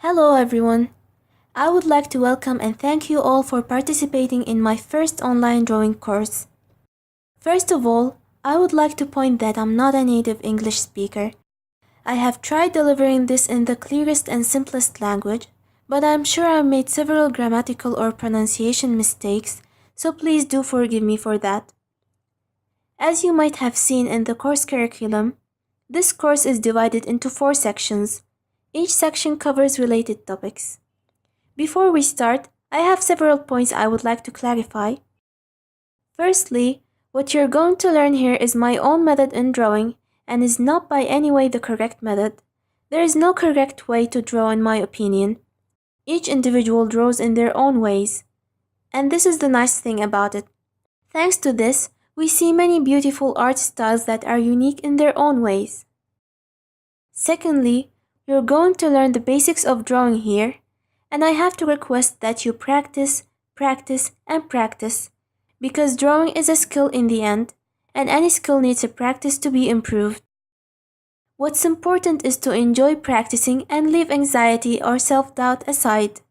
Hello everyone! I would like to welcome and thank you all for participating in my first online drawing course. First of all, I would like to point that I'm not a native English speaker. I have tried delivering this in the clearest and simplest language, but I'm sure I made several grammatical or pronunciation mistakes, so please do forgive me for that. As you might have seen in the course curriculum, this course is divided into 4 sections. Each section covers related topics. Before we start, I have several points I would like to clarify. Firstly, what you're going to learn here is my own method in drawing and is not by any way the correct method. There is no correct way to draw in my opinion. Each individual draws in their own ways. And this is the nice thing about it. Thanks to this, we see many beautiful art styles that are unique in their own ways. Secondly, you're going to learn the basics of drawing here, and I have to request that you practice, and practice, because drawing is a skill in the end, and any skill needs a practice to be improved. What's important is to enjoy practicing and leave anxiety or self-doubt aside.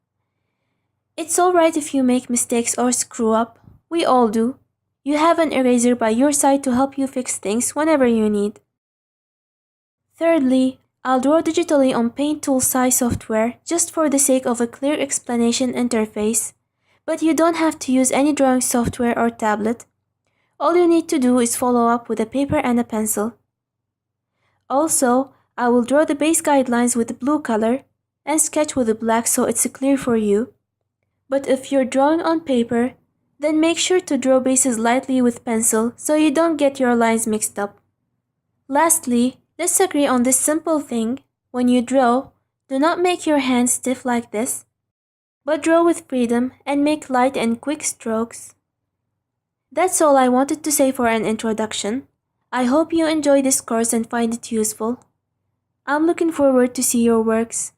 It's alright if you make mistakes or screw up, we all do. You have an eraser by your side to help you fix things whenever you need. Thirdly, I'll draw digitally on Paint Tool size software just for the sake of a clear explanation interface, but you don't have to use any drawing software or tablet. All you need to do is follow up with a paper and a pencil. Also, I will draw the base guidelines with the blue color and sketch with the black so it's clear for you. But if you're drawing on paper, then make sure to draw bases lightly with pencil so you don't get your lines mixed up. Lastly, let's agree on this simple thing. When you draw, do not make your hands stiff like this, but draw with freedom and make light and quick strokes. That's all I wanted to say for an introduction. I hope you enjoy this course and find it useful. I'm looking forward to see your works.